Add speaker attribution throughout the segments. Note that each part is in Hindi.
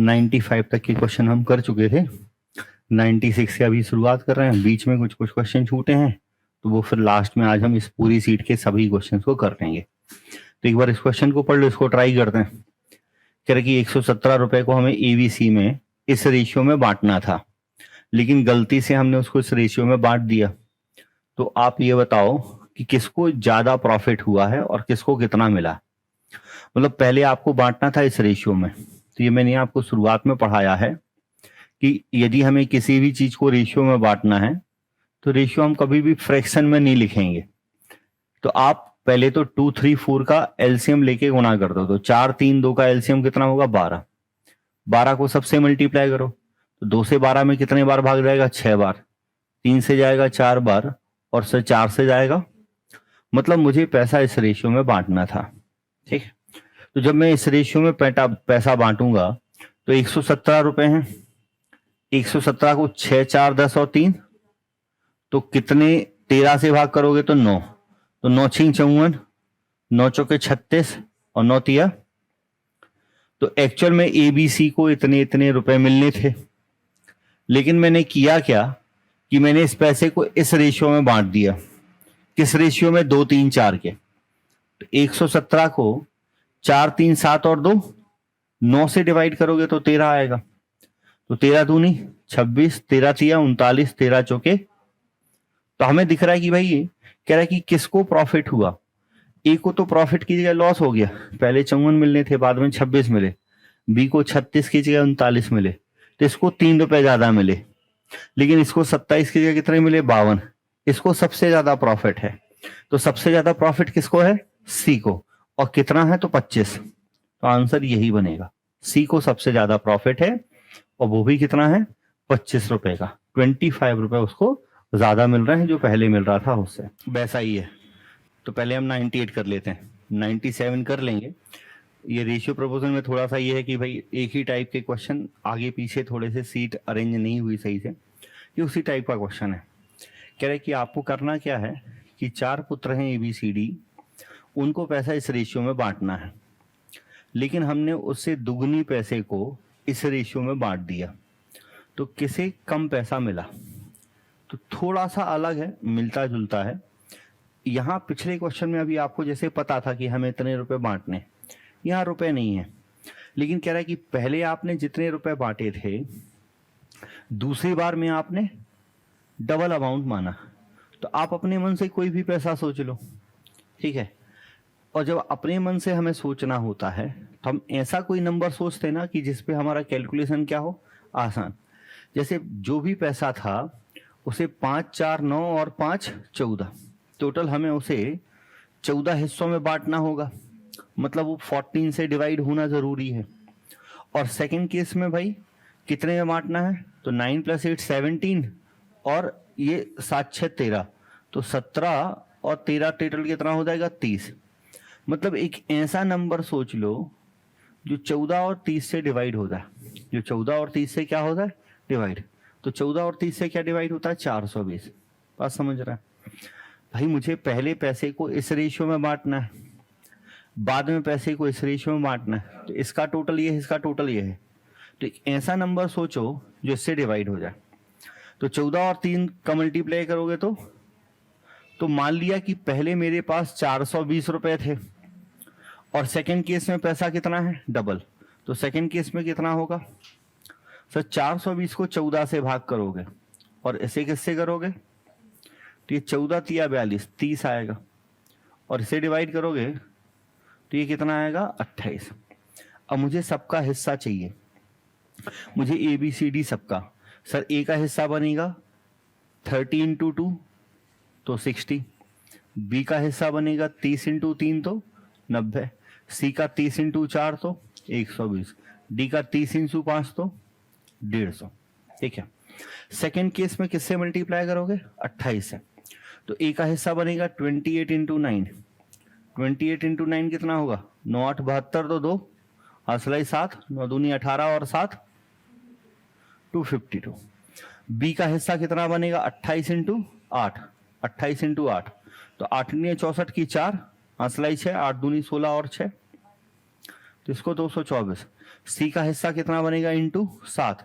Speaker 1: 95 तक के क्वेश्चन हम कर चुके थे। 96 से अभी शुरुआत कर रहे हैं, बीच में कुछ कुछ क्वेश्चन छूटे हैं तो वो फिर लास्ट में आज हम इस पूरी सीट के सभी क्वेश्चंस को कर लेंगे। तो एक बार इस क्वेश्चन को पढ़ लो, इसको ट्राई करते हैं। कह रहे कि 117 रुपए को हमें एबीसी में इस रेशियो में बांटना था, लेकिन गलती से हमने उसको इस रेशियो में बांट दिया। तो आप ये बताओ कि किसको ज्यादा प्रॉफिट हुआ है और किसको कितना मिला। मतलब पहले आपको बांटना था इस रेशियो में, तो ये मैंने आपको शुरुआत में पढ़ाया है कि यदि हमें किसी भी चीज को रेशियो में बांटना है तो रेशियो हम कभी भी फ्रैक्शन में नहीं लिखेंगे। तो आप पहले तो 2, 3, 4 का एलसीएम लेके गुणा कर दो। तो 4, 3, 2 का एलसीएम कितना होगा 12। 12 को सबसे मल्टीप्लाई करो तो 2 से 12 में कितने बार भाग जाएगा 6 बार, 3 से जाएगा 4 बार और से 4 से जाएगा। मतलब मुझे पैसा इस रेशियो में बांटना था। ठीक, तो जब मैं इस रेशियो में पैसा बांटूंगा तो 117 रुपए हैं। 117 को 6, 4, 10 और 3, तो कितने 13 से भाग करोगे तो 9। तो 9 6 54, 9 चौके 36 और 9 तिया। तो एक्चुअल में एबीसी को इतने इतने रुपए मिलने थे, लेकिन मैंने किया क्या कि मैंने इस पैसे को इस रेशियो में बांट दिया। किस रेशियो में? 2, 3, 4 के। तो 117 को 4, 3, 7 और 2, 9 से डिवाइड करोगे तो 13 आएगा। तो 13 दूनी 26, 13 तिया 39, 13 चौके। तो हमें दिख रहा है कि भाई ये कह रहा है कि किसको प्रॉफिट हुआ। ए को तो प्रॉफिट की जगह लॉस हो गया, पहले 54 मिलने थे बाद में 26 मिले। बी को 36 की जगह 39 मिले, तो इसको 3 रुपए ज्यादा मिले। लेकिन इसको 27 की जगह कितने मिले 52। इसको सबसे ज्यादा प्रॉफिट है। तो सबसे ज्यादा प्रॉफिट किसको है? सी को। और कितना है? तो 25। तो आंसर यही बनेगा, सी को सबसे ज्यादा प्रॉफिट है और वो भी कितना है 25 रुपए का। 25 रुपए उसको ज्यादा मिल रहे हैं जो पहले मिल रहा था उससे। वैसा ही है। तो पहले हम 98 कर लेते हैं, 97 कर लेंगे। ये रेशियो प्रपोजल में थोड़ा सा ये है कि भाई एक ही टाइप के क्वेश्चन आगे पीछे थोड़े से सीट अरेंज नहीं हुई सही से, ये उसी टाइप का क्वेश्चन है। कह रहे कि आपको करना क्या है कि 4 पुत्र हैं ABCD, उनको पैसा इस रेशियो में बांटना है, लेकिन हमने उससे दुगनी पैसे को इस रेशियो में बांट दिया। तो किसे कम पैसा मिला? तो थोड़ा सा अलग है, मिलता जुलता है। यहाँ पिछले क्वेश्चन में अभी आपको जैसे पता था कि हमें इतने रुपए बांटने, यहाँ रुपए नहीं है। लेकिन कह रहा है कि पहले आपने जितने रुपए बांटे थे दूसरी बार में आपने डबल अमाउंट माना। तो आप अपने मन से कोई भी पैसा सोच लो, ठीक है। और जब अपने मन से हमें सोचना होता है तो हम ऐसा कोई नंबर सोचते ना कि जिसपे हमारा कैलकुलेशन क्या हो, आसान। जैसे जो भी पैसा था उसे 5, 4, 9 और 5, 14, टोटल हमें उसे 14 हिस्सों में बांटना होगा। मतलब वो 14 से डिवाइड होना जरूरी है। और सेकंड केस में भाई कितने में बांटना है? तो 9 + 8 17 और ये 7, 6, 13, तो 17 और 13 टोटल कितना हो जाएगा 30। मतलब एक ऐसा नंबर सोच लो जो 14 और 30 से डिवाइड हो जाए। जो 14 और 30 से क्या हो जाए डिवाइड। तो 14 और 30 से क्या डिवाइड होता है 420। बात समझ रहा है भाई? मुझे पहले पैसे को इस रेशियो में बांटना है, बाद में पैसे को इस रेशियो में बांटना है। तो इसका टोटल ये है, इसका टोटल ये है। तो एक ऐसा नंबर सोचो जो इससे डिवाइड हो जाए। तो 14 और 3 का मल्टीप्लाई करोगे तो मान लिया कि पहले मेरे पास 420 रुपए थे और सेकंड केस में पैसा कितना है डबल। तो सेकंड केस में कितना होगा सर? 420 को 14 से भाग करोगे और इसे किससे करोगे? तो ये 14 तिया 42, 30 आएगा। और इसे डिवाइड करोगे तो ये कितना आएगा 28। अब मुझे सबका हिस्सा चाहिए, मुझे ABCD सबका। सर ए का हिस्सा बनेगा 30 × 2 तो 60, बी का हिस्सा बनेगा 30 × 3 तो 90, सी का 30 × 4 तो 120, डी का 30 × 5 तो 150। ठीक है। सेकेंड केस में किससे मल्टीप्लाई करोगे? 28 से। तो ए का हिस्सा बनेगा 28 × 9। 28 × 9 कितना होगा? 9, 8, 72 तो 2, असलाई 7, 9 दूनी 18 और 7 252। बी का हिस्सा कितना बनेगा? 28 × 8, 28 × 8 तो 8 × 64 की 4, असलाई 6, 8 दूनी 16 और 6, तो इसको 224। सी का हिस्सा कितना बनेगा इंटू 7,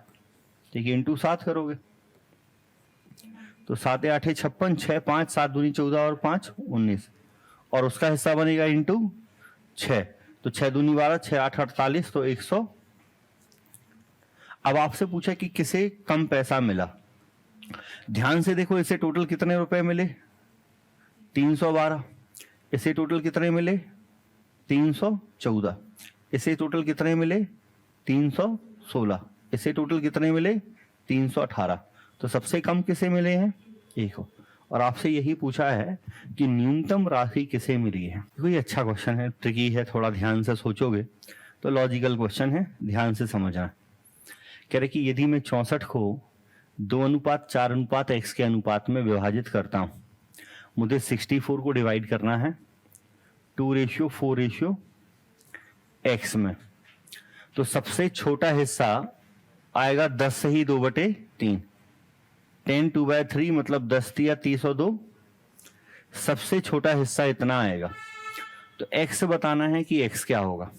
Speaker 1: ठीक है, इंटू 7 करोगे तो 7 8 56, 6 5 7 दूनी 14 और 5 19, और उसका हिस्सा बनेगा इंटू 6, तो 6 दूनी 12, 6 8 48, तो 100। अब आपसे पूछा कि किसे कम पैसा मिला, ध्यान से देखो, इसे टोटल कितने रुपए मिले 312, इसे टोटल कितने मिले 314, इसे टोटल कितने मिले 316, इसे टोटल कितने मिले 318, तो सबसे कम किसे मिले हैं 1 हो। और आपसे यही पूछा है कि न्यूनतम राशि किसे मिली है। कोई अच्छा क्वेश्चन है, ट्रिकी है, थोड़ा ध्यान से सोचोगे तो लॉजिकल क्वेश्चन है, ध्यान से समझना। कह रहे कि यदि मैं 64 को 2:4:x के अनुपात में विभाजित करता हूं, मुझे 64 को डिवाइड करना है 2:4:x में, तो सबसे छोटा हिस्सा आएगा 10 से ही 2/3, 10 2/3 मतलब 10 या 30 और 2, सबसे छोटा हिस्सा इतना आएगा। तो x बताना है कि x क्या होगा,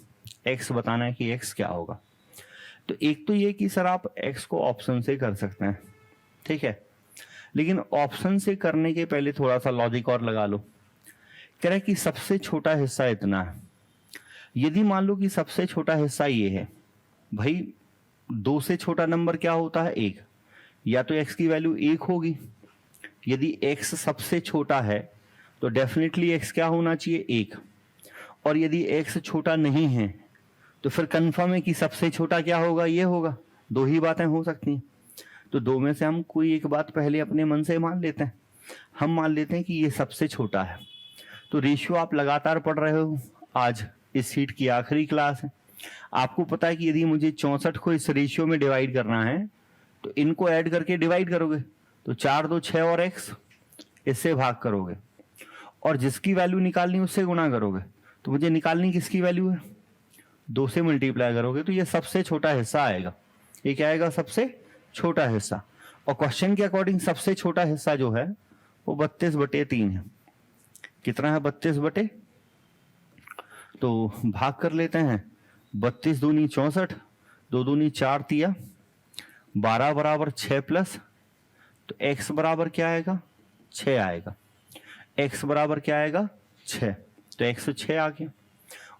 Speaker 1: x बताना है कि x क्या होगा। तो एक तो ये कि सर आप x को ऑप्शन से कर सकते हैं, ठीक है, लेकिन ऑप्शन से करने के पहले थोड़ा सा लॉजिक और लगा लो। कह रहा है कि सबसे छोटा हिस्सा इतना है, यदि मान लो कि सबसे छोटा हिस्सा ये है, भाई 2 से छोटा नंबर क्या होता है 1, या तो x की वैल्यू 1 होगी, यदि x सबसे छोटा है तो डेफिनेटली x क्या होना चाहिए 1, और यदि x छोटा नहीं है तो फिर कंफर्म है कि सबसे छोटा क्या होगा, ये होगा। 2 ही बातें हो सकती हैं, तो 2 में से हम कोई एक बात पहले अपने मन से मान लेते हैं। हम मान लेते हैं कि ये सबसे छोटा है। तो रेशियो आप लगातार पढ़ रहे हो, आज इस सीट की आखिरी क्लास है, आपको पता है कि यदि मुझे 64 को इस रेशियो में डिवाइड करना है तो इनको ऐड करके डिवाइड करोगे, तो 4 2 6 और x, इससे भाग करोगे और जिसकी वैल्यू निकालनी उससे गुणा करोगे। तो मुझे निकालनी किसकी वैल्यू है, 2 से मल्टीप्लाई करोगे, तो ये सबसे छोटा हिस्सा आएगा। ये क्या आएगा, सबसे छोटा हिस्सा। और क्वेश्चन के अकॉर्डिंग सबसे छोटा हिस्सा जो है वो 32/3 है। कितना है 32 तो भाग कर लेते हैं, 32 दूनी 64, 2 दूनी 4 तिया 12 बराबर 6 प्लस, तो x बराबर क्या आएगा 6 आएगा, x बराबर क्या आएगा 6, तो 106 आ गया।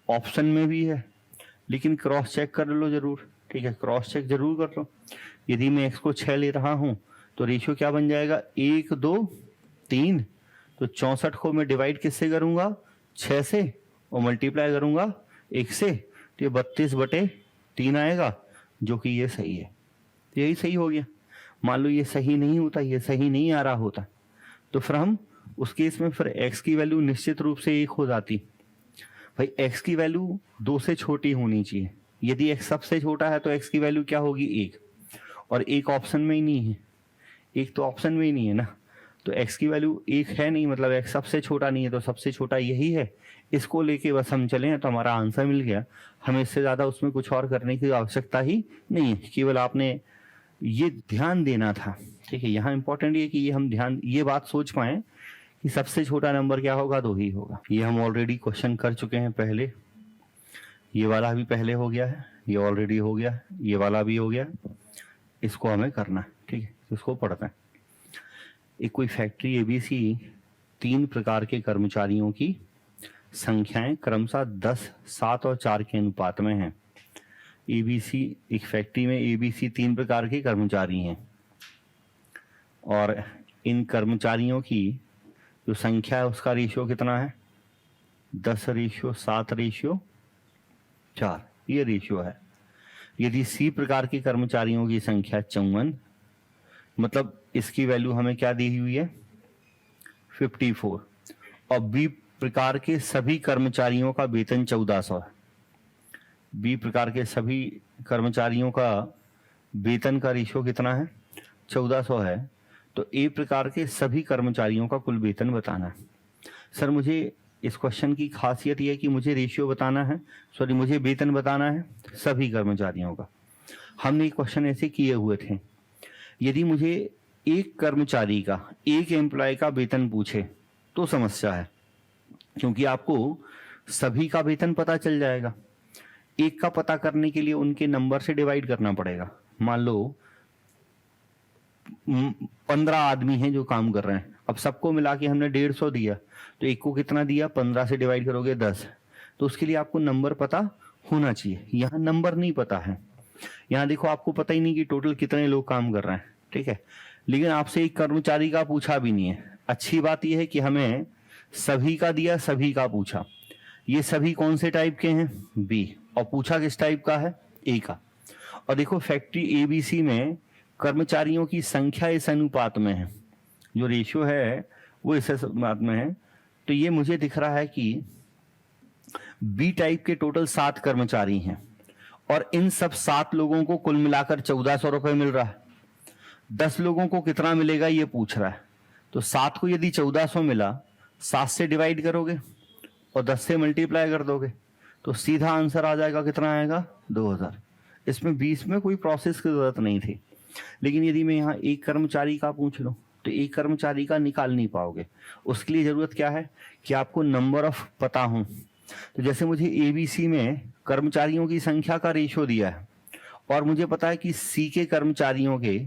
Speaker 1: ऑप्शन में भी है लेकिन क्रॉस चेक कर लो जरूर, ठीक है, क्रॉस चेक जरूर कर लो। यदि मैं x को 6 ले रहा हूं तो रेशियो क्या बन जाएगा 1 2 3, तो 64 को मैं डिवाइड किससे करूंगा 6 से और मल्टीप्लाई करूंगा 1 से, तो ये 32/3 आएगा, जो कि ये सही है। तो यही सही हो गया। मान लो ये सही नहीं होता, ये सही नहीं आ रहा होता, तो फिर हम उस केस में फिर x की वैल्यू निश्चित रूप से 1 हो जाती। भाई x की वैल्यू 2 से छोटी होनी चाहिए, यदि x सबसे छोटा है तो x की वैल्यू क्या होगी 1, और 1 ऑप्शन में ही नहीं है, 1 तो ऑप्शन में ही नहीं है ना, तो x की वैल्यू 1 है नहीं, मतलब x सबसे छोटा नहीं है, तो सबसे छोटा यही है। इसको लेके बस हम चले तो हमारा आंसर मिल गया। हमें इससे ज्यादा उसमें कुछ और करने की आवश्यकता ही नहीं है, केवल आपने ये ध्यान देना था, ठीक है। यहाँ इंपॉर्टेंट ये कि ये हम ध्यान ये बात सोच पाए कि सबसे छोटा नंबर क्या होगा 2 ही होगा। ये हम ऑलरेडी क्वेश्चन कर चुके हैं पहले, ये वाला भी पहले हो गया है, ये ऑलरेडी हो गया, ये वाला भी हो गया, इसको हमें करना है, ठीक है, इसको पढ़ते हैं। एक कोई फैक्ट्री एबीसी 3 प्रकार के कर्मचारियों की संख्याएं क्रमशः 10, 7 और 4 के अनुपात में हैं। एबीसी, एक फैक्ट्री में एबीसी 3 प्रकार के कर्मचारी हैं और इन कर्मचारियों की जो संख्या है उसका रेशियो कितना है 10:7:4, ये रेशियो है। यदि सी प्रकार के कर्मचारियों की संख्या 54, मतलब इसकी वैल्यू हमें क्या दी हुई है 54, और बी प्रकार के सभी कर्मचारियों का वेतन 1400 है, बी प्रकार के सभी कर्मचारियों का वेतन का रेशियो कितना है 1400 है, तो ए प्रकार के सभी कर्मचारियों का कुल वेतन बताना है। सर मुझे इस क्वेश्चन की खासियत यह है कि मुझे रेशियो बताना है, सॉरी मुझे वेतन बताना है सभी कर्मचारियों का। हमने क्वेश्चन ऐसे किए हुए थे, यदि मुझे एक कर्मचारी का, एक एम्प्लॉय का वेतन पूछे तो समस्या है, क्योंकि आपको सभी का वेतन पता चल जाएगा। एक का पता करने के लिए उनके नंबर से डिवाइड करना पड़ेगा। मान लो 15 आदमी हैं जो काम कर रहे हैं, अब सबको मिला के हमने 150 दिया, तो एक को कितना दिया, 15 से डिवाइड करोगे 10, तो उसके लिए आपको नंबर पता होना चाहिए। यहाँ नंबर नहीं पता है, यहाँ देखो आपको पता ही नहीं कि टोटल कितने लोग काम कर रहे हैं, ठीक है, लेकिन आपसे एक कर्मचारी का पूछा भी नहीं है। अच्छी बात यह है कि हमें सभी का दिया, सभी का पूछा। ये सभी कौन से टाइप के हैं, बी, और पूछा किस टाइप का है, ए का। और देखो फैक्ट्री एबीसी में कर्मचारियों की संख्या इस अनुपात में है, जो रेशियो है वो इस अनुपात में है। तो ये मुझे दिख रहा है कि बी टाइप के टोटल 7 कर्मचारी हैं, और इन सब 7 लोगों को कुल मिलाकर 1400 रुपए मिल रहा है। 10 लोगों को कितना मिलेगा ये पूछ रहा है, तो 7 को यदि 1400 मिला, 7 से डिवाइड करोगे और 10 से मल्टीप्लाई कर दोगे, तो सीधा आंसर आ जाएगा, कितना आएगा, 2000। इसमें 20 में कोई प्रोसेस की जरूरत नहीं थी। लेकिन यदि मैं यहाँ एक कर्मचारी का पूछ लूँ तो एक कर्मचारी का निकाल नहीं पाओगे। उसके लिए जरूरत क्या है कि आपको नंबर ऑफ पता हो। तो जैसे मुझे एबीसी में कर्मचारियों की संख्या का रेशियो दिया है, और मुझे पता है कि सी के कर्मचारियों के,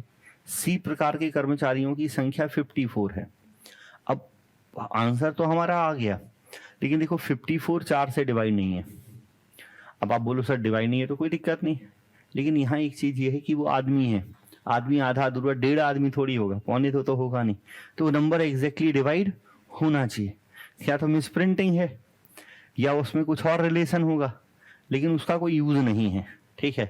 Speaker 1: सी प्रकार के कर्मचारियों की संख्या 54 है। अब आंसर तो हमारा आ गया, लेकिन देखो 54 4 से डिवाइड नहीं है। अब आप बोलो सर डिवाइड नहीं है तो कोई दिक्कत नहीं, लेकिन यहाँ एक चीज ये है कि वो आदमी है, आदमी आधा अधूरा, 1.5 आदमी थोड़ी होगा, पौने तो होगा नहीं, तो वो नंबर एग्जैक्टली डिवाइड होना चाहिए। क्या तो मिस प्रिंटिंग है या उसमें कुछ और रिलेशन होगा, लेकिन उसका कोई यूज नहीं है, ठीक है,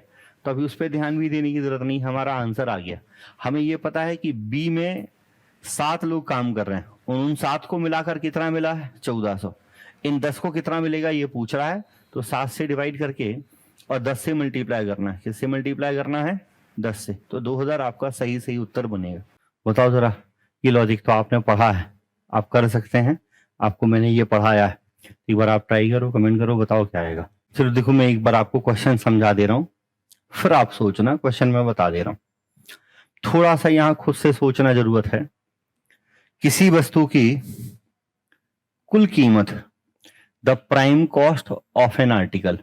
Speaker 1: तो अभी उस पर ध्यान भी देने की जरूरत नहीं। हमारा आंसर आ गया। हमें ये पता है कि बी में 7 लोग काम कर रहे हैं, उन 7 को मिलाकर कितना मिला है, 1400। इन 10 को कितना मिलेगा ये पूछ रहा है, तो 7 से डिवाइड करके और 10 से मल्टीप्लाई करना है। किससे मल्टीप्लाई करना है, 10 से, तो 2000 आपका सही सही उत्तर बनेगा। बताओ जरा, ये लॉजिक तो आपने पढ़ा है, आप कर सकते हैं, आपको मैंने ये पढ़ाया है, एक बार आप ट्राई करो, कमेंट करो, बताओ क्या आएगा। चलो देखो मैं एक बार आपको क्वेश्चन समझा दे रहा हूँ, फिर आप सोचना, क्वेश्चन मैं बता दे रहा हूँ। थोड़ा सा यहाँ खुद से सोचना जरूरत है। किसी वस्तु की कुल कीमत, the prime cost of an article.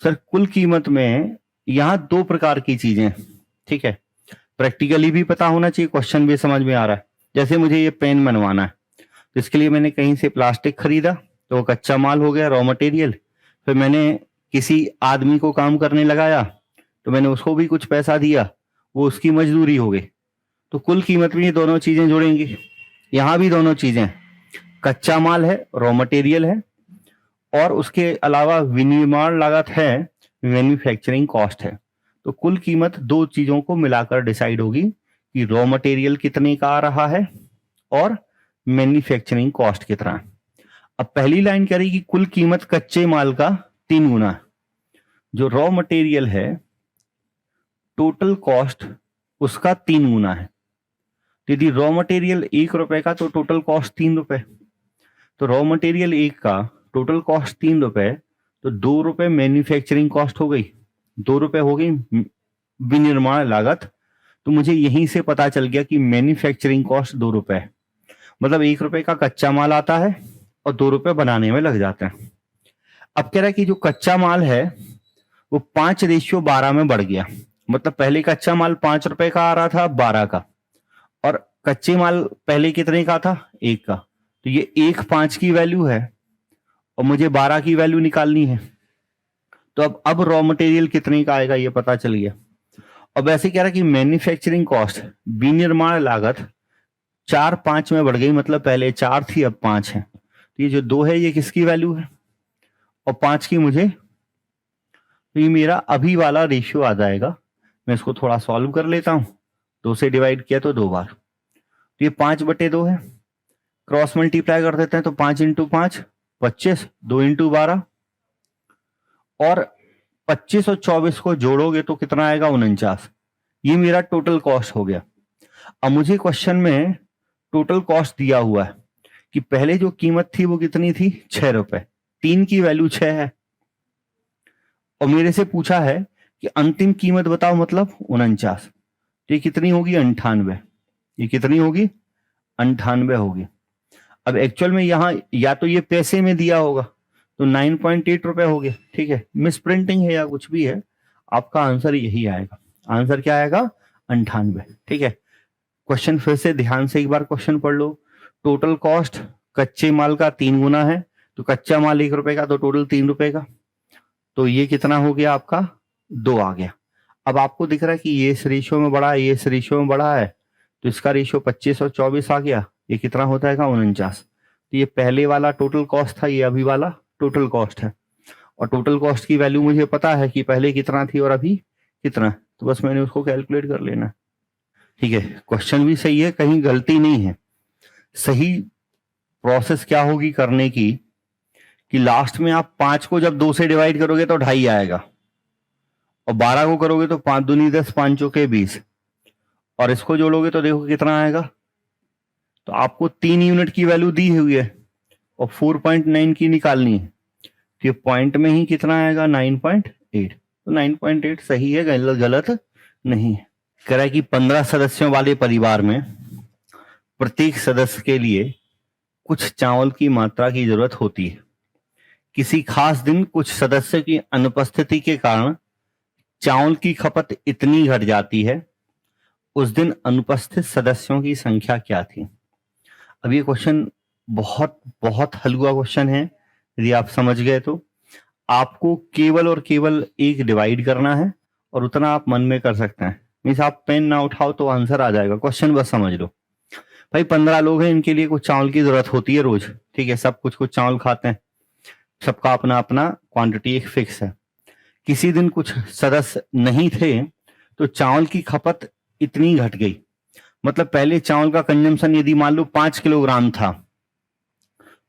Speaker 1: Sir कुल कीमत में यहाँ 2 प्रकार की चीजें, ठीक है, प्रैक्टिकली भी पता होना चाहिए, क्वेश्चन भी समझ में आ रहा है। जैसे मुझे ये पेन बनवाना है, तो इसके लिए मैंने कहीं से प्लास्टिक खरीदा, तो वो कच्चा माल हो गया, रॉ मटेरियल। फिर मैंने किसी आदमी को काम करने लगाया, तो मैंने उसको भी कुछ पैसा दिया, वो उसकी मजदूरी हो गई। तो कुल कीमत में ये दोनों चीजें जुड़ेंगी। यहाँ भी दोनों चीजें, कच्चा माल है, रॉ मटेरियल है, और उसके अलावा विनिर्माण लागत है, मैन्युफैक्चरिंग कॉस्ट है। तो कुल कीमत 2 चीजों को मिलाकर डिसाइड होगी कि रॉ मटेरियल कितने का आ रहा है और मैन्युफैक्चरिंग कॉस्ट कितना है। अब पहली लाइन कह रही कि कुल कीमत कच्चे माल का 3 गुना है। जो रॉ मटेरियल है टोटल कॉस्ट उसका 3 गुना है। यदि रॉ मटेरियल 1 रुपए का तो टोटल कॉस्ट 3 रुपए, तो रॉ मटेरियल 1 का टोटल कॉस्ट 3 रुपए, तो 2 रुपए मैन्युफैक्चरिंग कॉस्ट हो गई, 2 रुपए हो गई विनिर्माण लागत। तो मुझे यहीं से पता चल गया कि मैन्युफैक्चरिंग कॉस्ट 2 रुपए है। मतलब 1 रुपए का कच्चा माल आता है और 2 रुपए बनाने में लग जाते हैं। अब कह रहा है कि जो कच्चा माल है वो 5:12 में बढ़ गया। मतलब पहले कच्चा माल 5 रुपए का आ रहा था, 12 का, और कच्चे माल पहले कितने का था, 1 का। तो ये 1 5 की वैल्यू है और मुझे 12 की वैल्यू निकालनी है। तो अब रॉ मटेरियल कितने का आएगा ये पता चल गया। अब ऐसे कह रहा है कि मैन्युफैक्चरिंग कॉस्ट, विनिर्माण लागत 4 5 में बढ़ गई। मतलब पहले 4 थी अब 5 है। तो ये जो 2 है ये किसकी वैल्यू है और 5 की मुझे, तो ये मेरा अभी वाला रेशियो आ जाएगा। मैं इसको थोड़ा सॉल्व कर लेता हूं। 2 से डिवाइड किया तो 2 बार, तो ये 5/2 है। क्रॉस मल्टीप्लाई कर देते हैं तो 5 × 5 25, 2 × 12, और 25 और 24 को जोड़ोगे तो कितना आएगा, 49। ये मेरा टोटल कॉस्ट हो गया। अब मुझे क्वेश्चन में टोटल कॉस्ट दिया हुआ है कि पहले जो कीमत थी वो कितनी थी, 6 रुपए, 3 की वैल्यू 6 है, और मेरे से पूछा है कि अंतिम कीमत बताओ, मतलब 49। ये कितनी होगी, 98। ये कितनी होगी, 98 होगी। अब एक्चुअल में यहां या तो ये पैसे में दिया होगा, तो 9.8 रुपए हो गया। ठीक है, मिस प्रिंटिंग है या कुछ भी है, आपका आंसर यही आएगा। आंसर क्या आएगा? 98। ठीक है, क्वेश्चन फिर से ध्यान से एक बार क्वेश्चन पढ़ लो। टोटल कॉस्ट कच्चे माल का 3 गुना है, तो कच्चा माल 1 रुपए का, तो टोटल 3 रुपए का, तो ये कितना हो गया आपका? 2 आ गया। अब आपको दिख रहा है कि ये इस रेशियो में बड़ा है, ये इस रेशियो में बड़ा है, तो इसका रेशियो 25 और 24 आ गया। ये कितना होता है? 49। तो ये पहले वाला टोटल कॉस्ट था, ये अभी वाला टोटल कॉस्ट है। और टोटल कॉस्ट की वैल्यू मुझे पता है कि पहले कितना थी और अभी कितना, तो बस मैंने उसको कैलकुलेट कर लेना। ठीक है, क्वेश्चन भी सही है, कहीं गलती नहीं है। सही प्रोसेस क्या होगी करने की कि लास्ट में आप 5 को जब 2 से डिवाइड करोगे तो 2.5 आएगा, और 12 को करोगे तो 5 दूनी 10, 5 चौके 20, और इसको जोड़ोगे तो देखो कितना आएगा। तो आपको 3 यूनिट की वैल्यू दी हुई है और 4.9 की निकालनी है, तो ये पॉइंट में ही कितना आएगा? 9.8। तो 9.8 सही है, गलत नहीं है। कह रहा है कि 15 सदस्यों वाले परिवार में प्रत्येक सदस्य के लिए कुछ चावल की मात्रा की जरूरत होती है। किसी खास दिन कुछ सदस्य की अनुपस्थिति के कारण चावल की खपत इतनी घट जाती है, उस दिन अनुपस्थित सदस्यों की संख्या क्या थी? अब ये क्वेश्चन बहुत बहुत हलवा क्वेश्चन है। यदि आप समझ गए तो आपको केवल और केवल एक डिवाइड करना है और उतना आप मन में कर सकते हैं। मीन्स आप पेन ना उठाओ तो आंसर आ जाएगा, क्वेश्चन बस समझ लो। भाई 15 लोग हैं, इनके लिए कुछ चावल की जरूरत होती है रोज। ठीक है, सब कुछ चावल खाते हैं, सबका अपना अपना क्वांटिटी एक फिक्स है। किसी दिन कुछ सदस्य नहीं थे तो चावल की खपत इतनी घट गई। मतलब पहले चावल का कंजम्पशन यदि मान लो 5 किलोग्राम था,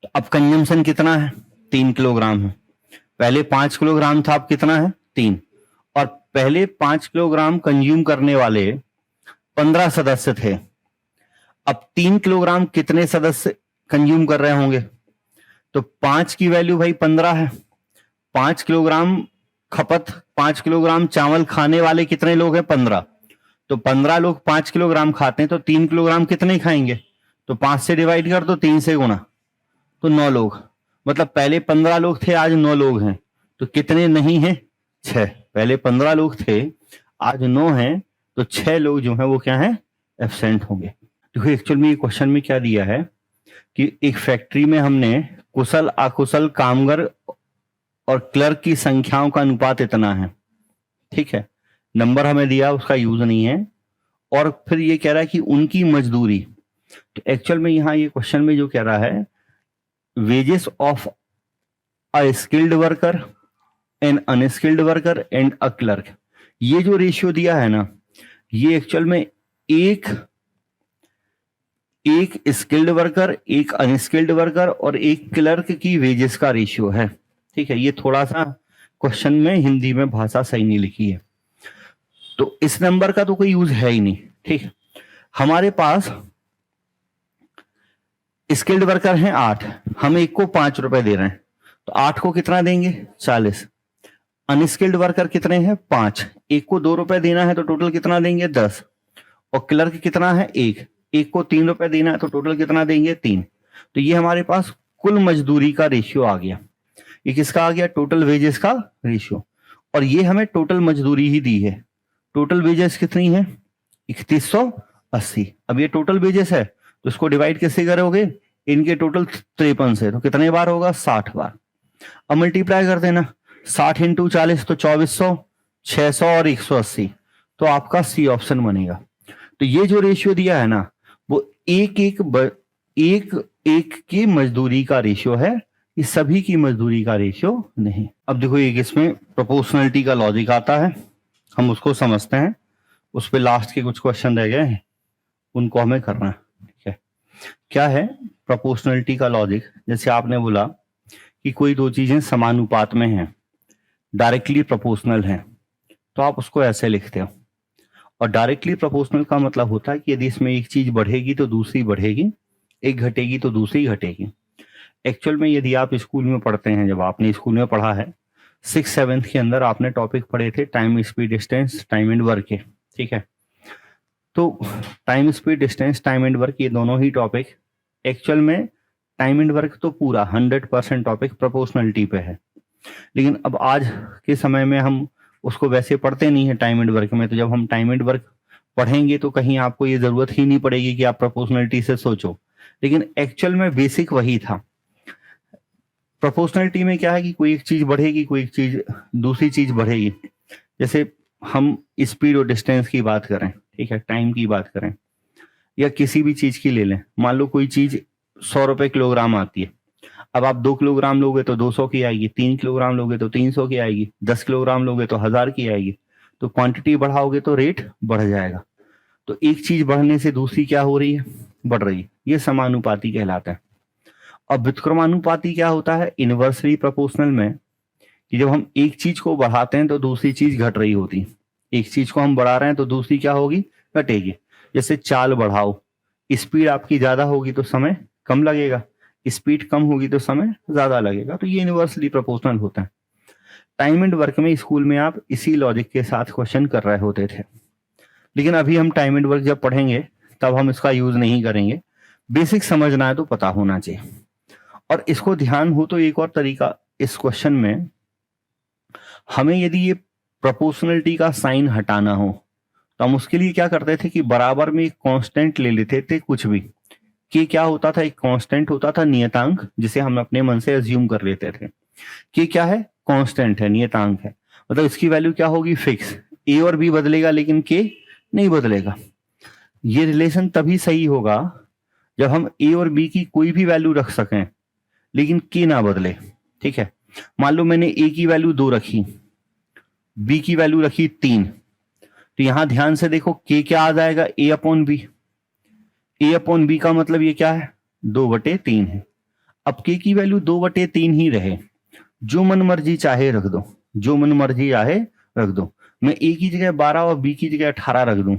Speaker 1: तो अब कंजम्पशन कितना है? 3 किलोग्राम है। पहले 5 किलोग्राम था, अब कितना है? 3। और पहले 5 किलोग्राम कंज्यूम करने वाले 15 सदस्य थे, अब 3 किलोग्राम कितने सदस्य कंज्यूम कर रहे होंगे? तो 5 की वैल्यू भाई 15 है, 5 किलोग्राम खपत, 5 किलोग्राम चावल खाने वाले कितने लोग हैं? 15। तो 15 लोग 5 किलोग्राम खाते हैं, तो 3 किलोग्राम कितने खाएंगे? तो 5 से डिवाइड कर दो, 3 से गुणा, तो 9 लोग। मतलब पहले 15 लोग थे, आज 9 लोग हैं। तो कितने नहीं है? 6। पहले 15 लोग थे, आज 9 हैं, तो 6 लोग जो है वो क्या है? एब्सेंट होंगे। देखो एक्चुअल में ये क्वेश्चन में क्या दिया है कि एक फैक्ट्री में हमने कुशल अकुशल कामगार और क्लर्क की संख्याओं का अनुपात इतना है। ठीक है, नंबर हमें दिया, उसका यूज नहीं है। और फिर ये कह रहा है कि उनकी मजदूरी, तो एक्चुअल में यहां ये क्वेश्चन में जो कह रहा है, wages of a skilled worker and unskilled worker and a clerk, ये जो रेशियो दिया है ना, ये एक्चुअल में एक स्किल्ड वर्कर, एक अनस्किल्ड वर्कर और एक क्लर्क की वेजेस का रेशियो है। ठीक है, ये थोड़ा सा क्वेश्चन में हिंदी में भाषा सही नहीं लिखी है, तो इस नंबर का तो कोई यूज है ही नहीं। ठीक है, हमारे पास स्किल्ड वर्कर हैं 8, हम एक को 5 रुपए दे रहे हैं, तो 8 को कितना देंगे? 40। अनस्किल्ड वर्कर कितने हैं? 5, एक को 2 रुपए देना है, तो टोटल कितना देंगे? 10। और क्लर्क कितना है? एक को 3 रुपए देना है, तो टोटल कितना देंगे? 3। तो ये हमारे पास कुल मजदूरी का रेशियो आ गया। ये किसका आ गया? टोटल वेजेस का रेशियो। और ये हमें टोटल मजदूरी ही दी है। टोटल वेजेस कितनी है? 3180। अब ये टोटल वेजेस है, तो इसको डिवाइड कैसे करोगे? इनके टोटल 53 से, तो कितने बार होगा? 60 बार। अब मल्टीप्लाई कर देना, 60 इंटू 40 तो 2400, 600 और 180, तो आपका सी ऑप्शन बनेगा। तो ये जो रेशियो दिया है ना, वो एक की मजदूरी का रेशियो है, ये सभी की मजदूरी का रेशियो नहीं। अब देखो एक इसमें प्रोपोर्शनलिटी का लॉजिक आता है, हम उसको समझते हैं। उस पे लास्ट के कुछ क्वेश्चन रह गए हैं, उनको हमें करना है। ठीक है, क्या है प्रोपोर्शनलिटी का लॉजिक? जैसे आपने बोला कि कोई दो चीजें समानुपात में हैं, डायरेक्टली प्रोपोर्शनल हैं, तो आप उसको ऐसे लिखते हो। और डायरेक्टली प्रोपोर्शनल का मतलब होता है कि यदि इसमें एक चीज बढ़ेगी तो दूसरी बढ़ेगी, एक घटेगी तो दूसरी घटेगी। एक्चुअल में यदि आप स्कूल में पढ़ते हैं, जब आपने स्कूल में पढ़ा है 6th-7th के अंदर आपने टॉपिक पढ़े थे time speed distance time and work के। ठीक है, तो time speed distance time and work, ये दोनों ही टॉपिक एक्चुअल में टाइम एंड वर्क तो पूरा 100% टॉपिक प्रोपोर्शनलिटी पे है, लेकिन अब आज के समय में हम उसको वैसे पढ़ते नहीं है टाइम एंड वर्क में। तो जब हम टाइम एंड वर्क पढ़ेंगे तो कहीं आपको ये जरूरत ही नहीं पड़ेगी कि आप प्रोपोर्शनलिटी से सोचो, लेकिन एक्चुअल में बेसिक वही था। प्रोपोर्शनलिटी में क्या है कि कोई एक चीज बढ़ेगी, कोई एक चीज दूसरी चीज बढ़ेगी। जैसे हम स्पीड और डिस्टेंस की बात करें, ठीक है, टाइम की बात करें, या किसी भी चीज की ले लें। मान लो कोई चीज 100 रुपए किलोग्राम आती है, अब आप 2 किलोग्राम लोगे तो 200 की आएगी, 3 किलोग्राम लोगे तो 300 की आएगी, 10 किलोग्राम लोगे तो 1000 की आएगी। तो क्वांटिटी बढ़ाओगे तो रेट बढ़ जाएगा। तो एक चीज बढ़ने से दूसरी क्या हो रही है, बढ़ रही है। ये समानुपाती कहलाता है। अब व्युत्क्रमानुपाती क्या होता है, इनवर्सली प्रोपोर्शनल में, कि जब हम एक चीज को बढ़ाते हैं तो दूसरी चीज घट रही होती है। एक चीज को हम बढ़ा रहे हैं तो दूसरी क्या होगी, घटेगी। जैसे चाल बढ़ाओ, स्पीड आपकी ज्यादा होगी तो समय कम लगेगा, स्पीड कम होगी तो समय ज्यादा लगेगा। तो ये यूनिवर्सली प्रोपोर्शनल होता है। टाइम एंड वर्क में स्कूल में आप इसी लॉजिक के साथ क्वेश्चन कर रहे होते थे, लेकिन अभी हम टाइम एंड वर्क जब पढ़ेंगे तब हम इसका यूज नहीं करेंगे। बेसिक समझना है तो पता होना चाहिए। और इसको ध्यान हो तो एक और तरीका इस क्वेश्चन में, हमें यदि ये प्रोपोर्शनलिटी का साइन हटाना हो तो हम उसके लिए क्या करते थे कि बराबर में एक कांस्टेंट ले लेते थे कुछ भी। कि क्या होता था, एक कांस्टेंट होता था नियतांक, जिसे हम अपने मन से अज्यूम कर लेते थे कि क्या है, कांस्टेंट है, नियतांक है, मतलब इसकी वैल्यू क्या होगी, फिक्स। ए और बी बदलेगा लेकिन के नहीं बदलेगा। ये रिलेशन तभी सही होगा जब हम ए और बी की कोई भी वैल्यू रख सकें लेकिन के ना बदले। ठीक है, मान लो मैंने ए की वैल्यू 2 रखी, बी की वैल्यू रखी 3, तो यहां ध्यान से देखो के क्या आ जाएगा, ए अपॉन बी। ए अपॉन बी का मतलब ये क्या है, 2/3 है। अब के की वैल्यू 2/3 ही रहे, जो मन मर्जी चाहे रख दो, जो मन मर्जी चाहे रख दो। मैं ए की जगह 12 और बी की जगह 18 रख दूं।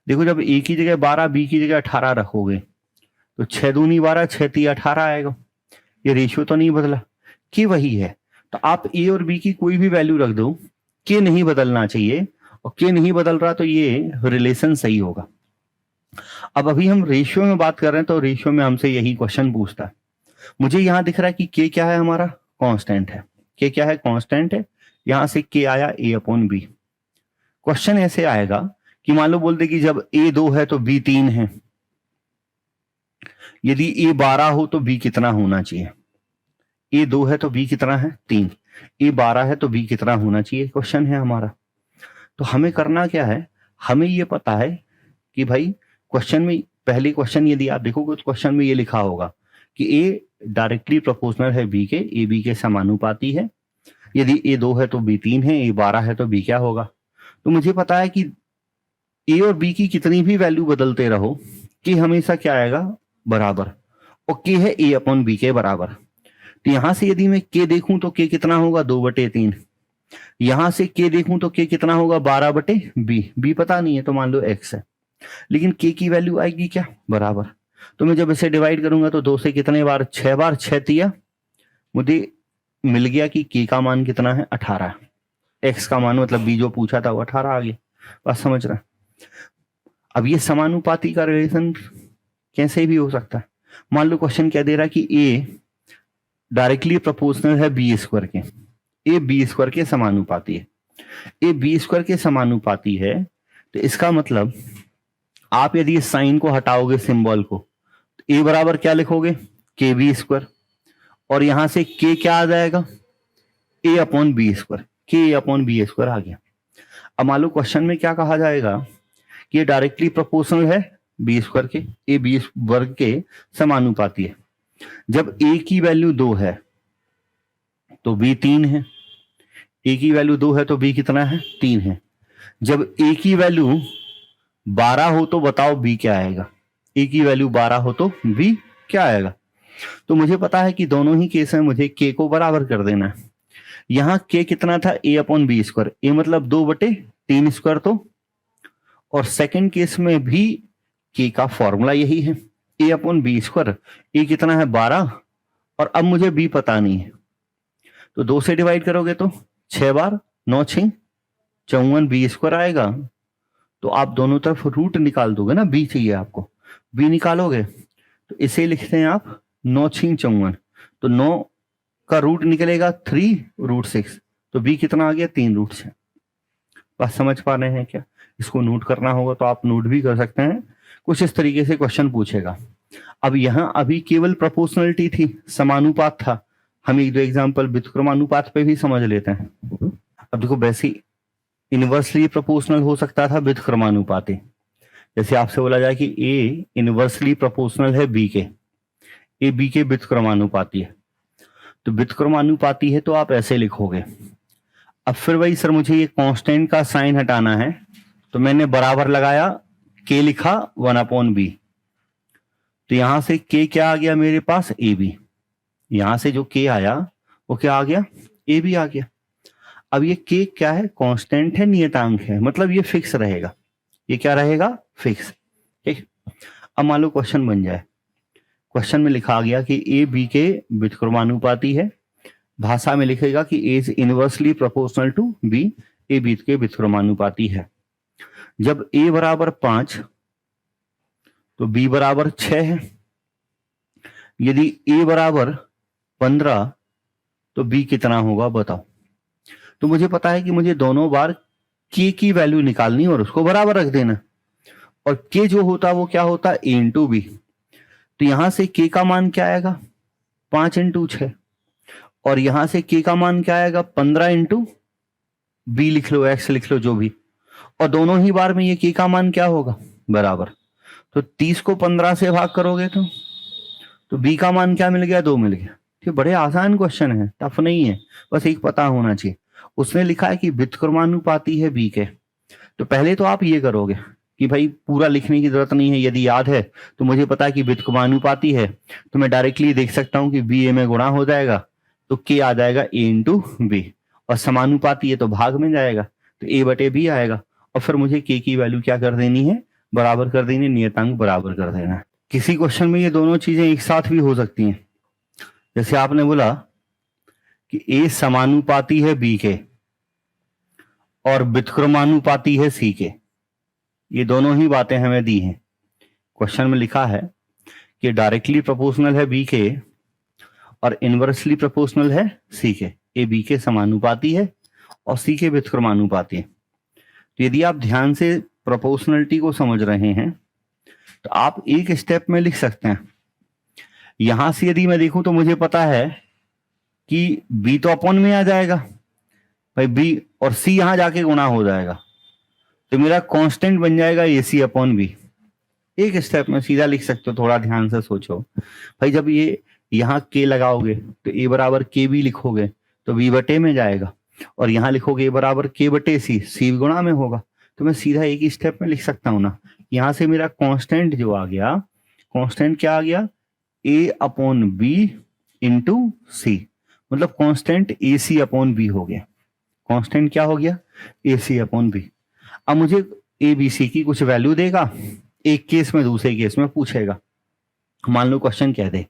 Speaker 1: देखो जब ए की जगह 12 बी की जगह 18 रखोगे तो 6 दूनी 12 6 ती 18 आएगा। ये रेशियो तो नहीं बदला, के वही है। तो आप ए और बी की कोई भी वैल्यू रख दो, के नहीं बदलना चाहिए, और के नहीं बदल रहा तो ये रिलेशन सही होगा। अब अभी हम रेशियो में बात कर रहे हैं तो रेशियो में हमसे यही क्वेश्चन पूछता है। मुझे यहां दिख रहा है कि के क्या है, हमारा कांस्टेंट है। के क्या है, कांस्टेंट है। यहां से के आया ए अपॉन बी। क्वेश्चन ऐसे आएगा कि मान लो बोलते कि जब ए 2 है तो बी 3 है। यदि ए 12 हो तो बी कितना होना चाहिए, ए 2 है तो बी कितना है 3, ए 12 है तो बी कितना होना चाहिए, क्वेश्चन है हमारा। तो हमें करना क्या है, हमें ये पता है कि भाई क्वेश्चन में, पहले क्वेश्चन यदि आप देखोगे तो क्वेश्चन में ये लिखा होगा कि ए डायरेक्टली प्रोपोर्शनल है बी के, ए बी के समानुपाती है। यदि ए 2 है तो बी 3 है, ए 12 है तो बी क्या होगा। तो मुझे पता है कि ए और बी की कितनी भी वैल्यू बदलते रहो, कि हमेशा क्या आएगा, बराबर। और के है ए अपॉन बी के बराबर। तो यहां से यदि मैं के देखूं तो के कितना होगा, 2/3। यहां से के देखूं तो के कितना होगा, 12/बी। बी पता नहीं है तो मान लो एक्स है, लेकिन के की वैल्यू आएगी क्या, बराबर। तो मैं जब इसे डिवाइड करूंगा तो 2 से कितने बार, 6 बार, 6 तिया, मुझे मिल गया कि के का मान कितना है, 18। एक्स का मान मतलब बी जो पूछा था वो 18 आ गया। बस समझ रहे हैं। अब ये समानुपाती का रिलेशन कैसे भी हो सकता है। मान लो क्वेश्चन क्या दे रहा है कि ए डायरेक्टली प्रोपोर्शनल है बी स्क्वायर के, ए बी स्क्वायर के समानुपाती है। ए बी स्क्वायर के समानुपाती है तो इसका मतलब आप यदि इस साइन को हटाओगे, सिंबल को, तो ए बराबर क्या लिखोगे, के बी स्क्वायर, और यहां से के क्या आ जाएगा, ए अपॉन बी स्क्वायर। के ए अपॉन बी स्क्वायर आ गया। अब मान लो क्वेश्चन में क्या कहा जाएगा कि ये डायरेक्टली प्रोपोर्शनल है बी स्क्वायर के, ए बी वर्ग के समानुपाती है। जब ए की वैल्यू 2 है तो बी 3 है, ए की वैल्यू 2 है तो बी कितना है, 3 है। जब ए की वैल्यू 12 हो तो बताओ बी क्या आएगा, ए की वैल्यू 12 हो तो बी क्या आएगा। तो मुझे पता है कि दोनों ही केस में मुझे के को बराबर कर देना है। यहां के कितना था, ए अपॉन बी स्क्वायर, ए मतलब 2/3 स्क्वायर। तो और सेकंड केस में भी के का फॉर्मूला यही है, ए अपॉन बी स्क्वायर। ए कितना है, 12, और अब मुझे बी पता नहीं है तो 2 से डिवाइड करोगे तो 6 बार, 9 6 54 बी स्क्वायर आएगा। तो आप दोनों तरफ रूट निकाल दोगे ना, बी चाहिए आपको, बी निकालोगे तो इसे लिखते हैं आप 9 6 54, तो 9 का रूट निकलेगा 3√6, तो बी कितना आ गया 3√6। बात समझ पा रहे हैं क्या? इसको नोट करना होगा तो आप नोट भी कर सकते हैं, कुछ इस तरीके से क्वेश्चन पूछेगा। अब यहाँ अभी केवल प्रोपोर्शनलिटी थी, समानुपात था, हम एक दो एग्जाम्पल व्युत्क्रमानुपात पे भी समझ लेते हैं। अब देखो वैसे इनवर्सली प्रोपोर्शनल हो सकता था व्युत्क्रमानुपाती, जैसे आपसे बोला जाए कि ए इनवर्सली प्रोपोर्शनल है बी के, ए बी के व्युत्क्रमानुपाती है, तो व्युत्क्रमानुपाती है तो आप ऐसे लिखोगे। अब फिर वही सर मुझे ये कांस्टेंट का साइन हटाना है, तो मैंने बराबर लगाया, के लिखा 1/b, तो यहां से के क्या आ गया मेरे पास ए बी, यहां से जो के आया वो क्या आ गया ए बी आ गया। अब ये के क्या है, कांस्टेंट है, नियतांक है, मतलब ये फिक्स रहेगा, ये क्या रहेगा फिक्स। ठीक, अब मान लो क्वेश्चन बन जाए, क्वेश्चन में लिखा गया कि ए बी के व्युत्क्रमानुपाती है, भाषा में लिखेगा कि A is inversely proportional to B, A B के व्युत्क्रमानुपाती है। जब ए बराबर 5 तो बी बराबर 6 है, यदि ए बराबर 15 तो बी कितना होगा बताओ। तो मुझे पता है कि मुझे दोनों बार के की वैल्यू निकालनी और उसको बराबर रख देना, और के जो होता वो क्या होता ए इंटू बी, तो यहां से के का मान क्या आएगा 5 इंटू 6, और यहां से के का मान क्या आएगा 15 इंटू बी लिख लो, एक्स लिख लो, जो भी, और दोनों ही बार में ये के का मान क्या होगा बराबर, तो 30 को 15 से भाग करोगे तो बी का मान क्या मिल गया 2 मिल गया। ठीक, बड़े आसान क्वेश्चन है, टफ नहीं है, बस एक पता होना चाहिए। उसने लिखा है कि व्युत्क्रमानुपाती है बी के, तो पहले तो आप ये करोगे कि भाई पूरा लिखने की जरूरत नहीं है, यदि याद है तो मुझे पता है कि व्युत्क्रमानुपाती है, तो मैं डायरेक्टली देख सकता हूं कि बी ए में गुणा हो जाएगा, तो के आ जाएगा ए इंटू बी, और समानुपाती है तो भाग में जाएगा, तो ए बटे बी आएगा, और फिर मुझे के की वैल्यू क्या कर देनी है बराबर कर देनी, नियतांक बराबर कर देना। किसी क्वेश्चन में ये दोनों चीजें एक साथ भी हो सकती हैं, जैसे आपने बोला कि ए समानुपाती है बी के और व्युत्क्रमानुपाती है सी के, ये दोनों ही बातें हमें दी हैं। क्वेश्चन में लिखा है कि डायरेक्टली प्रोपोर्शनल है बी के और इनवर्सली प्रोपोर्शनल है सी के, ए बी के समानुपाती है और सी के व्युत्क्रमानुपाती है। तो यदि आप ध्यान से प्रोपोर्शनलिटी को समझ रहे हैं तो आप एक स्टेप में लिख सकते हैं। यहां से यदि मैं देखूं तो मुझे पता है कि बी तो अपॉन में आ जाएगा भाई, बी और सी यहां जाके गुणा हो जाएगा, तो मेरा कांस्टेंट बन जाएगा ए सी अपॉन बी। एक स्टेप में सीधा लिख सकते हो, थोड़ा ध्यान से सोचो भाई, जब ये यहाँ के लगाओगे तो ए बराबर के बी लिखोगे तो बी बटे में जाएगा, और यहाँ लिखोगे ए बराबर के बटे सी, सी गुणा में होगा, तो मैं सीधा एक ही स्टेप में लिख सकता हूं ना। यहां से मेरा कांस्टेंट जो आ गया, कांस्टेंट क्या आ गया ए अपॉन बी इंटू सी, मतलब कांस्टेंट ए सी अपॉन बी हो गया। कांस्टेंट क्या हो गया ए सी अपॉन बी। अब मुझे ए बी सी की कुछ वैल्यू देगा, एक केस में दूसरे केस में पूछेगा। मान लो क्वेश्चन कह दे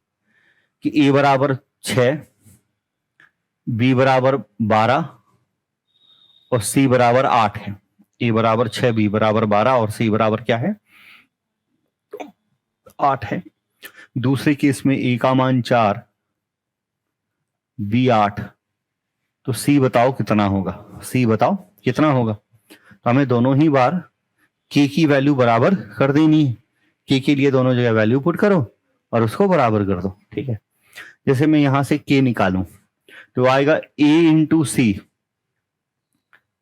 Speaker 1: कि ए बराबर 6, बी बराबर 12 और सी बराबर 8 है। ए बराबर 6, बी बराबर 12 और सी बराबर क्या है 8 है। दूसरे केस में ए का मान 4, बी 8, तो सी बताओ कितना होगा, सी बताओ कितना होगा। तो हमें दोनों ही बार के की वैल्यू बराबर कर देनी है, के के लिए दोनों जगह वैल्यू पुट करो और उसको बराबर कर दो। ठीक है, जैसे मैं यहां से के निकालूं तो आएगा ए इंटू सी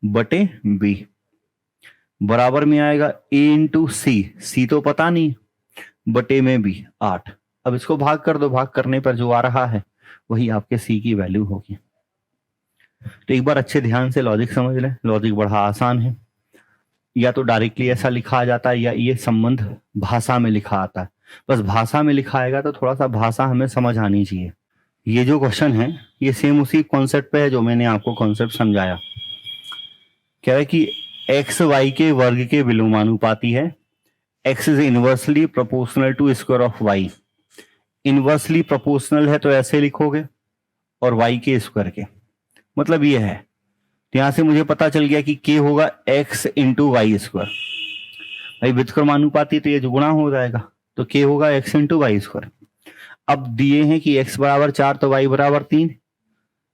Speaker 1: बटे बी, बराबर में आएगा ए इंटू सी, सी तो पता नहीं, बटे में बी 8। अब इसको भाग कर दो, भाग करने पर जो आ रहा है वही आपके सी की वैल्यू होगी। तो एक बार अच्छे ध्यान से लॉजिक समझ लें, लॉजिक बड़ा आसान है। या तो डायरेक्टली ऐसा लिखा आ जाता है या ये संबंध भाषा में लिखा आता है। बस भाषा में लिखा आएगा तो थोड़ा सा भाषा हमें समझ आनी चाहिए। ये जो क्वेश्चन है ये सेम उसी कॉन्सेप्ट पे है जो मैंने आपको कॉन्सेप्ट समझाया। क्या है कि एक्स वाई के वर्ग के विलोमानुपाती है, X is inversely proportional to square of Y. Inversely proportional है तो ऐसे लिखोगे और वाई के स्क्वायर के, मतलब ये है। तो यहां से मुझे पता चल गया कि के होगा एक्स इंटू वाई स्क्वायर। भाई व्युत्क्रमानुपाती तो ये जो गुणा हो जाएगा, तो के होगा एक्स इंटू वाई स्क्वायर। अब दिए हैं कि x बराबर 4 तो y बराबर 3,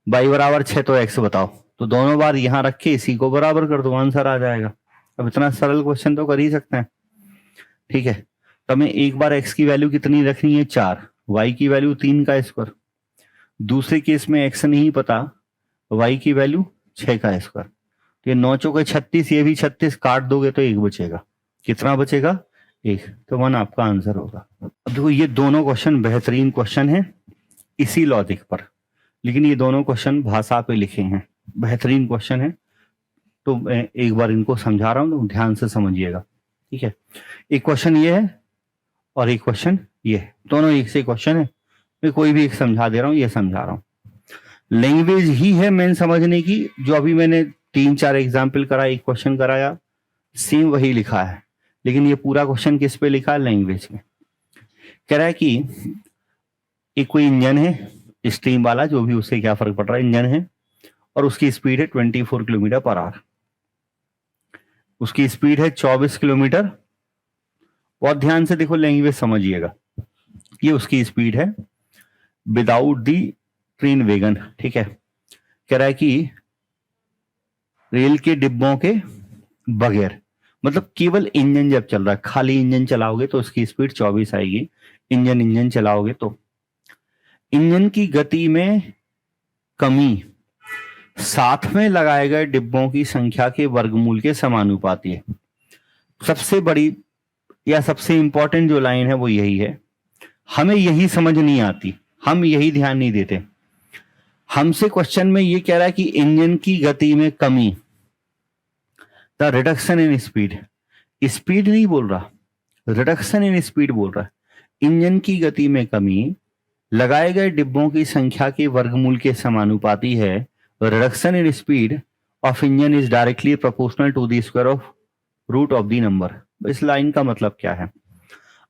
Speaker 1: y बराबर 6 तो x बताओ, तो दोनों बार यहां रख के इसी को बराबर कर दो, आंसर आ जाएगा। अब इतना सरल क्वेश्चन तो कर ही सकते हैं। ठीक है, तो हमें एक बार x की वैल्यू कितनी रखनी है 4, y की वैल्यू 3 का स्क्वायर, दूसरे केस में x नहीं पता, y की वैल्यू 6 का स्क्वायर, तो ये 9 चौके 36, ये भी 36, काट दोगे तो 1 बचेगा। कितना बचेगा? 1, तो 1 आपका आंसर होगा। अब देखो ये दोनों क्वेश्चन बेहतरीन क्वेश्चन है इसी लॉजिक पर, लेकिन ये दोनों क्वेश्चन भाषा पे लिखे हैं, बेहतरीन क्वेश्चन है, तो मैं एक बार इनको समझा रहा हूँ, तो ध्यान से समझिएगा। ठीक है, एक क्वेश्चन ये है और एक क्वेश्चन ये है, दोनों एक से क्वेश्चन है, मैं कोई भी एक समझा दे रहा हूँ, ये समझा रहा हूँ। लैंग्वेज ही है मेन समझने की, जो अभी मैंने 3-4 एग्जाम्पल करा, एक क्वेश्चन कराया, सेम वही लिखा है, लेकिन ये पूरा क्वेश्चन किस पे लिखा है? लैंग्वेज में। कह रहा है कि एक कोई इंजन है स्टीम वाला, जो भी, उससे क्या फर्क पड़ रहा है, इंजन है और उसकी स्पीड है 24 किलोमीटर पर आवर, उसकी स्पीड है 24 किलोमीटर। बहुत ध्यान से देखो, लैंग्वेज समझिएगा, ये उसकी स्पीड है विदाउट दी ट्रेन वेगन। ठीक है, कह रहा है कि रेल के डिब्बों के बगैर, मतलब केवल इंजन जब चल रहा है, खाली इंजन चलाओगे तो उसकी स्पीड 24 आएगी, इंजन चलाओगे तो। इंजन की गति में कमी साथ में लगाए गए डिब्बों की संख्या के वर्गमूल के समानुपाती है। सबसे बड़ी या सबसे इंपॉर्टेंट जो लाइन है वो यही है, हमें यही समझ नहीं आती, हम यही ध्यान नहीं देते। हमसे क्वेश्चन में ये कह रहा है कि इंजन की गति में कमी, the reduction in speed, speed नहीं बोल रहा, रिडक्शन इन स्पीड बोल रहा है। इंजन की गति में कमी लगाए गए डिब्बों की संख्या के वर्गमूल के समानुपाती है। Reduction in speed of engine is directly proportional to the square of root of the number. इस लाइन का मतलब क्या है?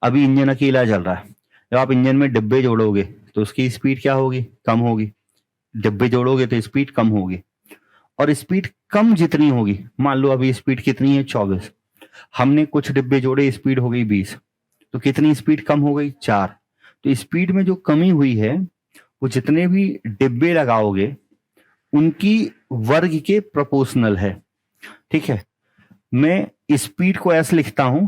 Speaker 1: अभी इंजन अकेला चल रहा है, जब आप इंजन में डिब्बे जोड़ोगे तो उसकी स्पीड क्या होगी? कम होगी। डिब्बे जोड़ोगे तो स्पीड कम होगी, और स्पीड कम जितनी होगी, मान लो अभी स्पीड कितनी है 24, हमने कुछ डिब्बे जोड़े, स्पीड हो गई 20, तो कितनी स्पीड कम हो गई? 4। तो स्पीड में जो कमी हुई है वो जितने भी डिब्बे लगाओगे उनकी वर्ग के प्रोपोर्शनल है। ठीक है, मैं स्पीड को एस लिखता हूं,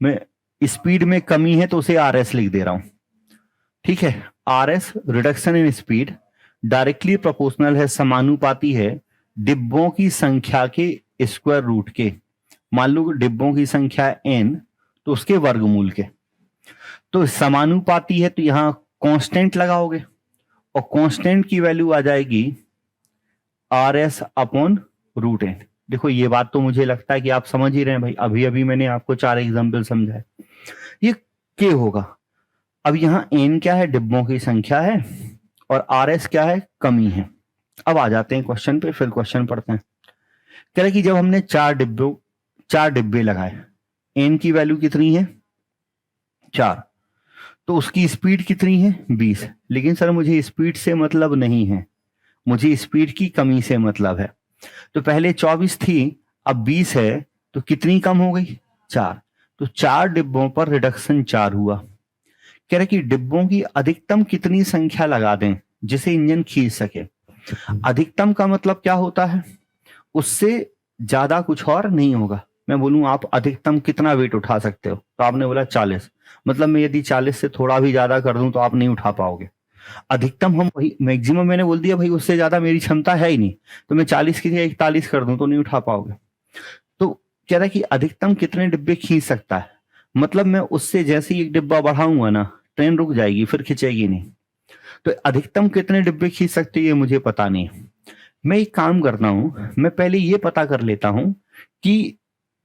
Speaker 1: मैं स्पीड में कमी है तो उसे आर एस लिख दे रहा हूं। ठीक है, R S reduction in speed directly proportional है, समानुपाती है डिब्बों की संख्या के स्क्वायर रूट के। मान लो डिब्बों की संख्या n तो उसके वर्गमूल के, तो समानुपाती है तो यहां कांस्टेंट लगाओगे और कांस्टेंट की वैल्यू आ जाएगी R S upon root N. देखो ये बात तो मुझे लगता है कि आप समझ ही रहे हैं भाई, अभी अभी मैंने आपको 4 एग्जाम्पल समझाए। ये के होगा, अब यहां एन क्या है? डिब्बों की संख्या है, और आर एस क्या है? कमी है। अब आ जाते हैं क्वेश्चन पे, फिर क्वेश्चन पढ़ते हैं। कह रहे कि जब हमने 4 डिब्बे लगाए, एन की वैल्यू कितनी है? 4, तो उसकी स्पीड कितनी है? 20। लेकिन सर मुझे स्पीड से मतलब नहीं है, मुझे स्पीड की कमी से मतलब है। तो पहले 24 थी, अब 20 है, तो कितनी कम हो गई? 4। तो 4 डिब्बों पर रिडक्शन 4 हुआ। कह रहे कि डिब्बों की अधिकतम कितनी संख्या लगा दें जिसे इंजन खींच सके। अधिकतम का मतलब क्या होता है? उससे ज्यादा कुछ और नहीं होगा। मैं बोलूं आप अधिकतम कितना वेट उठा सकते हो, तो आपने बोला 40, मतलब मैं यदि 40 से थोड़ा भी ज्यादा कर दूं तो आप नहीं उठा पाओगे। अधिकतम हम वही, मैक्सिमम मैंने बोल दिया भाई, उससे ज्यादा मेरी क्षमता है ही नहीं, तो मैं 40 की जगह 41 कर दूं तो नहीं उठा पाओगे। तो कह रहा है कि अधिकतम कितने डिब्बे खींच सकता है, मतलब मैं उससे जैसे ही एक डिब्बा बढ़ाऊंगा ना, ट्रेन रुक जाएगी, फिर खिंचेगी नहीं। तो अधिकतम कितने डिब्बे खींच सकते ये मुझे पता नहीं। मैं एक काम करता हूं, मैं पहले ये पता कर लेता हूं कि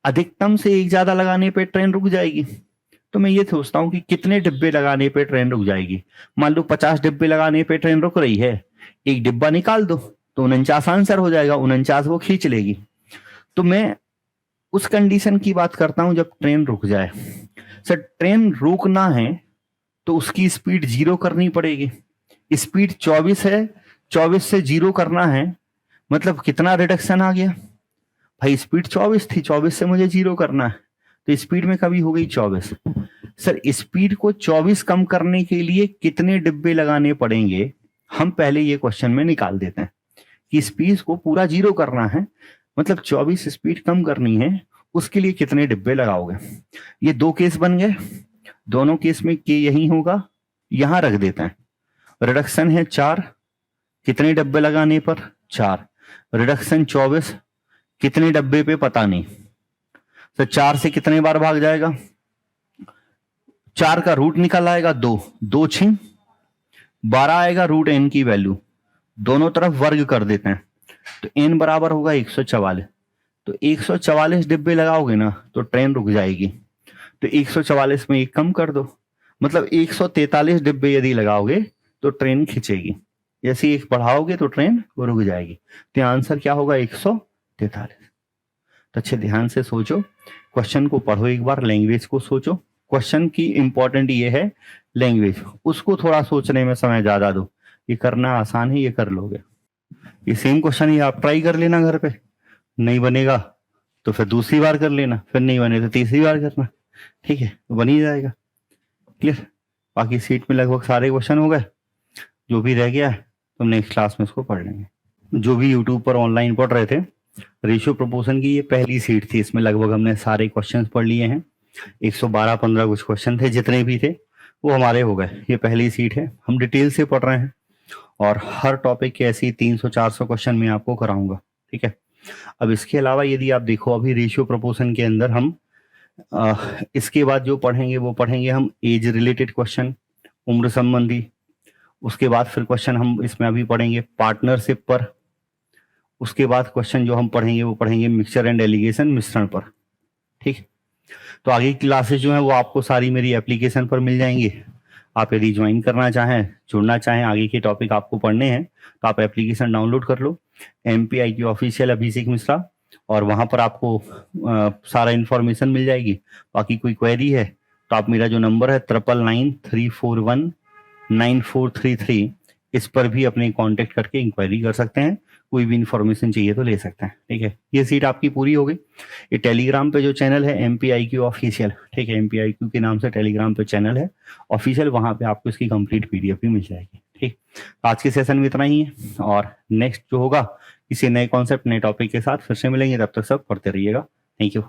Speaker 1: अधिकतम से एक ज्यादा लगाने पे ट्रेन रुक जाएगी। तो मैं ये सोचता हूँ कि कितने डिब्बे लगाने पे ट्रेन रुक जाएगी। मान लो 50 डिब्बे लगाने पे ट्रेन रुक रही है, एक डिब्बा निकाल दो तो 49 आंसर हो जाएगा, 49 वो खींच लेगी। तो मैं उस कंडीशन की बात करता हूं जब ट्रेन रुक जाए। सर ट्रेन रोकना है तो उसकी स्पीड 0 करनी पड़ेगी। स्पीड 24 है, 24 से 0 करना है, मतलब कितना रिडक्शन आ गया भाई? स्पीड 24 थी, 24 से मुझे 0 करना है, तो स्पीड में कभी हो गई 24। सर स्पीड को 24 कम करने के लिए कितने डिब्बे लगाने पड़ेंगे, हम पहले ये क्वेश्चन में निकाल देते हैं कि स्पीड को पूरा 0 करना है, मतलब 24 स्पीड कम करनी है, उसके लिए कितने डिब्बे लगाओगे। ये 2 केस बन गए, दोनों केस में के यही होगा, यहां रख देते हैं। रिडक्शन है 4, कितने डब्बे लगाने पर 4, रिडक्शन 24, कितने डब्बे पे पता नहीं। तो 4 से कितने बार भाग जाएगा, 4 का रूट निकल आएगा 2, 2 6 12 आएगा रूट n की वैल्यू, दोनों तरफ वर्ग कर देते हैं तो n बराबर होगा 144। तो 144 डिब्बे लगाओगे ना तो ट्रेन रुक जाएगी, तो 144 में एक कम कर दो, मतलब 143 डिब्बे यदि लगाओगे तो ट्रेन खिंचेगी, जैसे एक बढ़ाओगे तो ट्रेन वो रुक जाएगी। तो आंसर क्या होगा 143। तो अच्छे ध्यान से सोचो, क्वेश्चन को पढ़ो एक बार, लैंग्वेज को सोचो। क्वेश्चन की इंपॉर्टेंट ये है लैंग्वेज, उसको थोड़ा सोचने में समय ज्यादा दो, ये करना आसान है, ये कर लोगे। ये सेम क्वेश्चन ही आप ट्राई कर लेना घर पे, नहीं बनेगा तो फिर दूसरी बार कर लेना, फिर नहीं बने तो तीसरी बार करना, ठीक है, तो बन ही जाएगा। क्लियर। बाकी सीट में लगभग सारे क्वेश्चन हो गए, जो भी रह गया है तो नेक्स्ट क्लास में इसको पढ़ लेंगे। जो भी यूट्यूब पर ऑनलाइन पढ़ रहे थे, रेशियो प्रोपोर्शन की ये पहली सीट थी, इसमें लगभग हमने सारे क्वेश्चंस पढ़ लिए हैं। 112-15 कुछ क्वेश्चन थे, जितने भी थे वो हमारे हो गए। ये पहली सीट है, हम डिटेल से पढ़ रहे हैं और हर टॉपिक के ऐसे 300-400 क्वेश्चन मैं आपको कराऊंगा, ठीक है। अब इसके अलावा यदि आप देखो, अभी रेशियो प्रोपोर्शन के अंदर हम इसके बाद जो पढ़ेंगे वो पढ़ेंगे हम एज रिलेटेड क्वेश्चन, उम्र संबंधी। उसके बाद फिर क्वेश्चन हम इसमें अभी पढ़ेंगे पार्टनरशिप पर। उसके बाद क्वेश्चन जो हम पढ़ेंगे वो पढ़ेंगे मिक्सचर एंड एलिगेशन, मिश्रण पर, ठीक। तो आगे की क्लासेस जो है वो आपको सारी मेरी एप्लीकेशन पर मिल जाएंगी। आप यदि ज्वाइन करना चाहें, जुड़ना चाहें, आगे के टॉपिक आपको पढ़ने हैं तो आप एप्लीकेशन डाउनलोड कर लो, MPIQ ऑफिशियल अभिषेक मिश्रा, और वहां पर आपको सारा इंफॉर्मेशन मिल जाएगी। बाकी कोई क्वेरी है तो आप मेरा जो नंबर है 9993419433, इस पर भी अपने कांटेक्ट करके इंक्वायरी कर सकते हैं, कोई भी इंफॉर्मेशन चाहिए तो ले सकते हैं, ठीक है। ये सीट आपकी पूरी हो गई। ये टेलीग्राम पे जो चैनल है MPIQ ऑफिशियल, ठीक है, MPIQ के नाम से टेलीग्राम पे चैनल है ऑफिशियल, वहां पे आपको इसकी कंप्लीट PDF भी मिल जाएगी, ठीक। आज के सेशन में इतना ही है, और नेक्स्ट जो होगा किसी नए कॉन्सेप्ट, नए टॉपिक के साथ फिर से मिलेंगे, तब तक सब पढ़ते रहिएगा। Thank you.